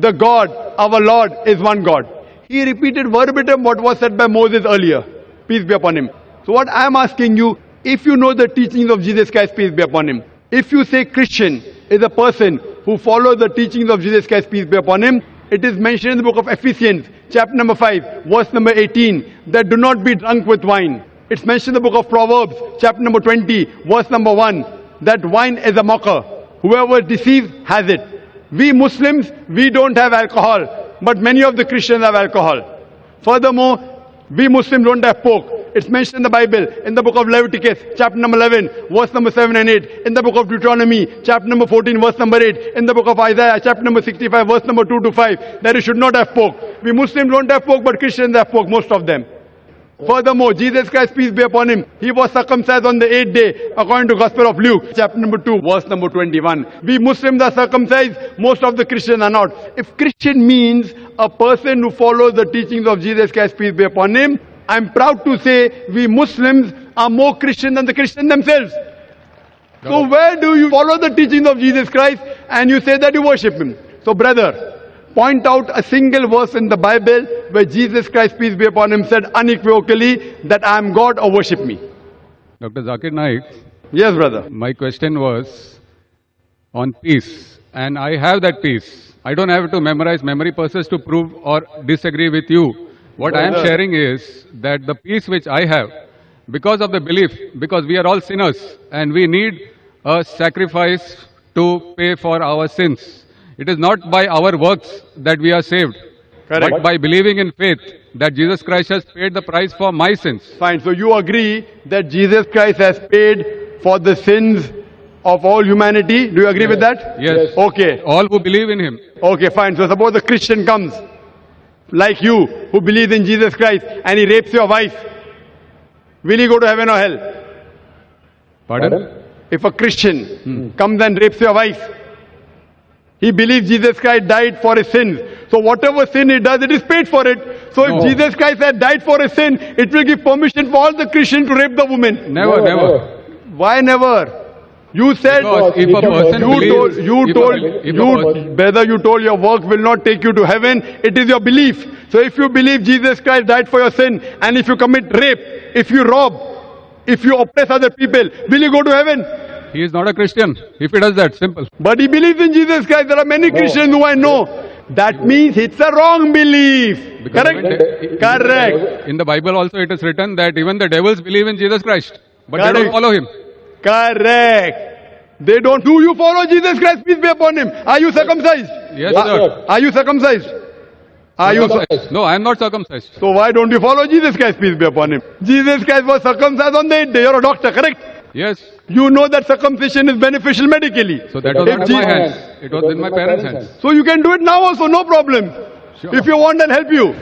the God, our Lord, is one God. He repeated verbatim what was said by Moses earlier. Peace be upon him. So what I am asking you, if you know the teachings of Jesus Christ, peace be upon him, if you say Christian is a person who follows the teachings of Jesus Christ, peace be upon him, it is mentioned in the book of Ephesians, chapter number 5, verse number 18, that do not be drunk with wine. It's mentioned in the book of Proverbs, chapter number 20, verse number 1, that wine is a mocker. Whoever deceives has it. We Muslims, we don't have alcohol, but many of the Christians have alcohol. Furthermore, we Muslims don't have pork. It's mentioned in the Bible, in the book of Leviticus, chapter number 11, verse number 7 and 8, in the book of Deuteronomy, chapter number 14, verse number 8, in the book of Isaiah, chapter number 65, verse number 2 to 5, that you should not have pork. We Muslims don't have pork, but Christians have pork, most of them. Furthermore, Jesus Christ, peace be upon him, he was circumcised on the 8th day, according to Gospel of Luke, chapter number 2, verse number 21. We Muslims are circumcised, most of the Christians are not. If Christian means a person who follows the teachings of Jesus Christ, peace be upon him, I'm proud to say we Muslims are more Christian than the Christians themselves. So where do you follow the teachings of Jesus Christ and you say that you worship him? So brother, point out a single verse in the Bible where Jesus Christ, peace be upon him, said unequivocally that I am God or worship me. Dr. Zakir Naik, Yes, brother. my question was on peace, and I have that peace. I don't have to memorize memory purposes to prove or disagree with you. What I am sharing is that the peace which I have, because of the belief, because we are all sinners and we need a sacrifice to pay for our sins. It is not by our works that we are saved, Correct. but by believing in faith that Jesus Christ has paid the price for my sins. Fine. So you agree that Jesus Christ has paid for the sins of all humanity? Do you agree with that? Yes. Okay. All who believe in him. Okay, fine. So suppose a Christian comes, like you, who believes in Jesus Christ, and he rapes your wife. Will he go to heaven or hell? Pardon? If a Christian comes and rapes your wife, he believes Jesus Christ died for his sins. So whatever sin he does, it is paid for it. So No. if Jesus Christ had died for his sin, it will give permission for all the Christians to rape the woman. Never, never. Why never? You said, Because if a person believes, brother, you told your work will not take you to heaven. It is your belief. So if you believe Jesus Christ died for your sin, and if you commit rape, if you rob, if you oppress other people, will you go to heaven? he is not a Christian if he does that, simple. But he believes in Jesus Christ. There are many Christians who I know. That means it's a wrong belief. Because Correct? Correct. In the Bible also it is written that even the devils believe in Jesus Christ, but they Correct. don't follow him. Correct. They don't. Do you follow Jesus Christ? Peace be upon him. Are you circumcised? Yes, sir. Are you circumcised? Are you? No, I am not circumcised. So why don't you follow Jesus Christ? Peace be upon him. Jesus Christ was circumcised on the 8th day. You're a doctor, correct? Yes. You know that circumcision is beneficial medically. So that was If not in my Je- hands. It was in my parents' hands. So you can do it now also, no problem. Sure. If you want, I'll help you.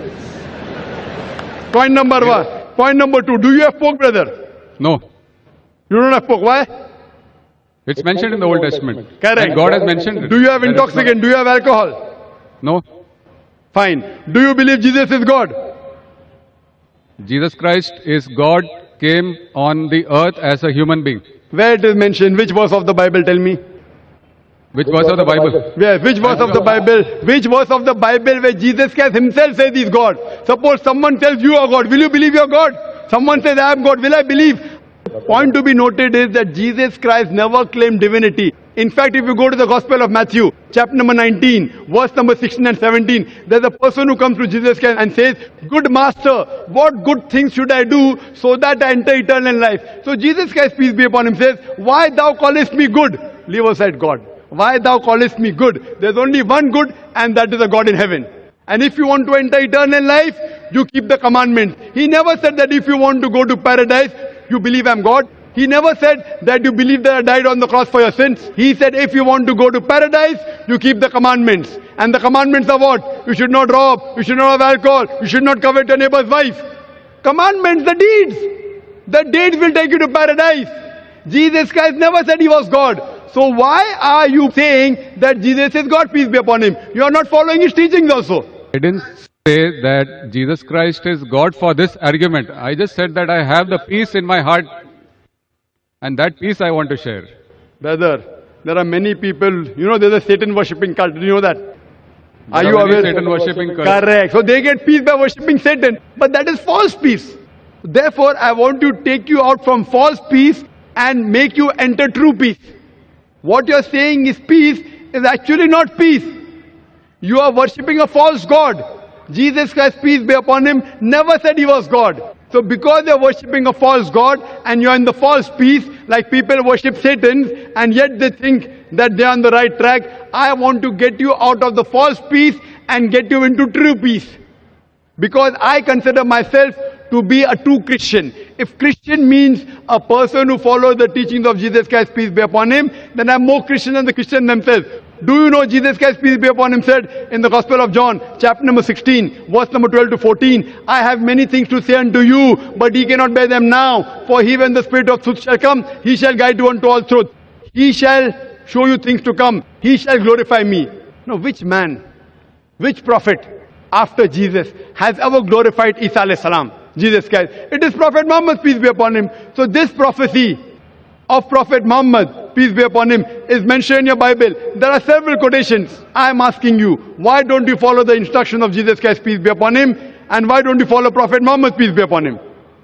Point number one. Point number two. Do you have pork, brother? No. You don't have pork. Why? It's mentioned in the Old Testament. Correct. And God has mentioned it. Do you have That is not- intoxicant? Do you have alcohol? No. Fine. Do you believe Jesus is God? Jesus Christ is God, came on the earth as a human being. Where it is mentioned? Which verse of the Bible? Tell me. Which verse of the Bible? Where? Which verse of the Bible? Which verse of the Bible where Jesus Christ himself says he's God? Suppose someone tells you are God. Will you believe you're God? Someone says I am God. Will I believe? Point to be noted is that Jesus Christ never claimed divinity. In fact, if you go to the Gospel of Matthew, chapter number 19, verse number 16 and 17, there's a person who comes to Jesus Christ and says, "Good master, what good things should I do so that I enter eternal life?" So Jesus Christ, peace be upon him, says, "Why thou callest me good?" Leave aside God. "Why thou callest me good?" There's only one good, and that is a God in heaven. And if you want to enter eternal life, you keep the commandments. He never said that if you want to go to paradise, you believe I'm God. He never said that you believe that I died on the cross for your sins. He said if you want to go to paradise, you keep the commandments. And the commandments are what? You should not rob, you should not have alcohol, you should not covet your neighbor's wife. Commandments, the deeds. The deeds will take you to paradise. Jesus Christ never said he was God. So why are you saying that Jesus is God, peace be upon him? You are not following his teachings also. I didn't say that Jesus Christ is God for this argument. I just said that I have the peace in my heart, and that peace I want to share. Brother, there are many people, there's a Satan worshipping cult. Do you know that? Are There you many aware? Satan worshipping cults. Correct. So they get peace by worshipping Satan. But that is false peace. Therefore, I want to take you out from false peace and make you enter true peace. What you're saying is peace is actually not peace. You are worshipping a false God. Jesus Christ, peace be upon him, never said he was God. So because you're worshipping a false God and you're in the false peace, like people worship Satan and yet they think that they're on the right track, I want to get you out of the false peace and get you into true peace. Because I consider myself to be a true Christian. If Christian means a person who follows the teachings of Jesus Christ, peace be upon him, then I'm more Christian than the Christian themselves. Do you know Jesus Christ, peace be upon him, said in the Gospel of John, chapter number 16, verse number 12 to 14, I have many things to say unto you, but ye cannot bear them now. For he, when the Spirit of truth shall come, he shall guide you unto all truth. He shall show you things to come. He shall glorify me. Now, which man, which prophet after Jesus has ever glorified Isa alayhi salam, Jesus Christ? It is Prophet Muhammad, peace be upon him. So this prophecy of Prophet Muhammad, peace be upon him, is mentioned in your Bible. There are several quotations. I am asking you, why don't you follow the instruction of Jesus Christ, peace be upon him? And why don't you follow Prophet Muhammad, peace be upon him?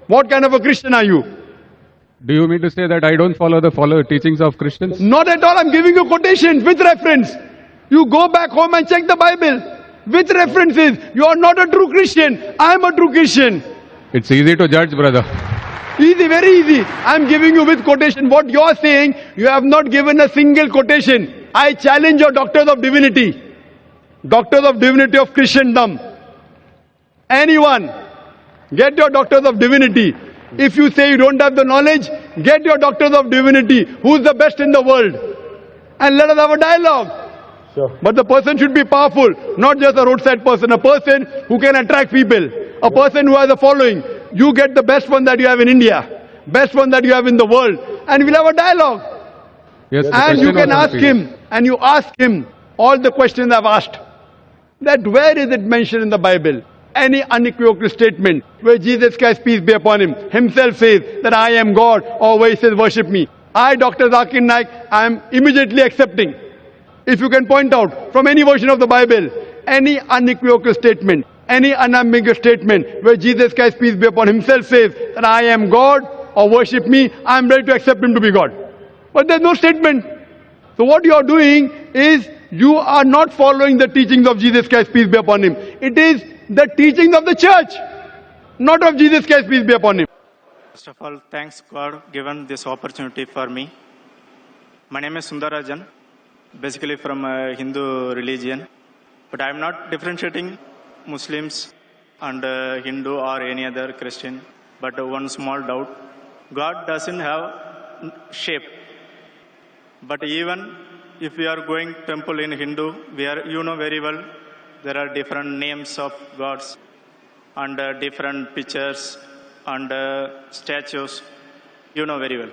What kind of a Christian are you? Do you mean to say that I don't follow the teachings of Christians? Not at all. I'm giving you quotations with reference. You go back home and check the Bible with references. You are not a true Christian. I am a true Christian. It's easy to judge, brother. Easy, very easy. I'm giving you with quotation. What you're saying, you have not given a single quotation. I challenge your doctors of divinity. Doctors of divinity of Christendom. Anyone, get your doctors of divinity. If you say you don't have the knowledge, get your doctors of divinity. Who's the best in the world? And let us have a dialogue. Sure. But the person should be powerful, not just a roadside person. A person who can attract people. A person who has a following. You get the best one that you have in India, best one that you have in the world, and we'll have a dialogue. Yes, the And you question can was on ask peace. him, and you ask him all the questions I've asked. That where is it mentioned in the Bible? Any unequivocal statement where Jesus Christ, peace be upon him, himself says that I am God, or where he says worship me. I, Dr. Zakir Naik, I am immediately accepting. If you can point out from any version of the Bible, any unequivocal statement, any unambiguous statement where Jesus Christ, peace be upon him, himself says that I am God or worship me, I am ready to accept him to be God. But there's no statement. So what you are doing is you are not following the teachings of Jesus Christ, peace be upon him. It is the teachings of the church, not of Jesus Christ, peace be upon him. First of all, thanks God given this opportunity for me. My name is Sundarajan, basically from a Hindu religion, but I am not differentiating Muslims and Hindu or any other Christian. But one small doubt, God doesn't have shape. But even if we are going temple in Hindu, you know very well, there are different names of gods and different pictures and statues. You know very well.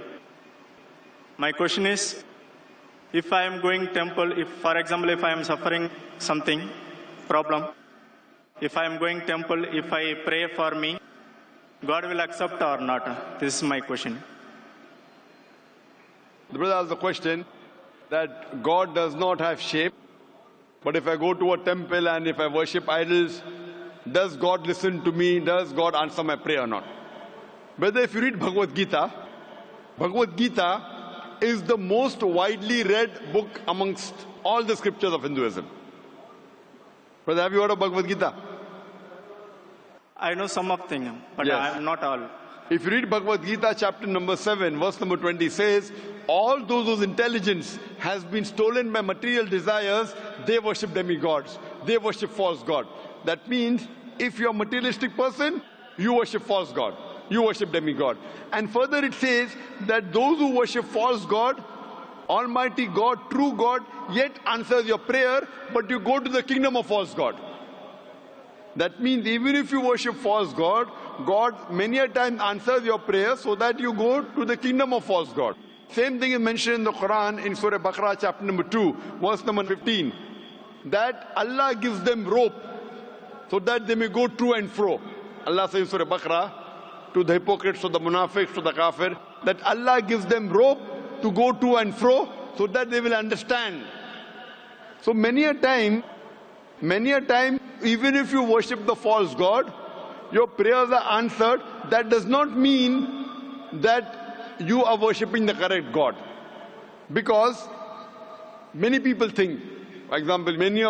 My question is, if I am going temple, if for example, if I am suffering something, problem, if I am going temple, if I pray for me, God will accept or not? This is my question. The brother asked the question that God does not have shape, but if I go to a temple and if I worship idols, does God listen to me? Does God answer my prayer or not? Brother, if you read Bhagavad Gita is the most widely read book amongst all the scriptures of Hinduism. Brother, have you heard of Bhagavad Gita? I know some of things, but Yes. I am not all. If you read Bhagavad Gita chapter number 7, verse number 20 says, all those whose intelligence has been stolen by material desires, they worship demigods. They worship false god. That means if you're a materialistic person, you worship false god. You worship demigod. And further it says that those who worship false god, Almighty God, true God, yet answers your prayer, but you go to the kingdom of false god. That means even if you worship false god, God many a time answers your prayer so that you go to the kingdom of false god. Same thing is mentioned in the Quran in Surah Baqarah chapter number 2, verse number 15. That Allah gives them rope so that they may go to and fro. Allah says in Surah Baqarah to the hypocrites, to the munafiqs, to the kafir, that Allah gives them rope to go to and fro so that they will understand. So many a time Many a time, even if you worship the false god, your prayers are answered. That does not mean that you are worshipping the correct God. Because many people think, for example, many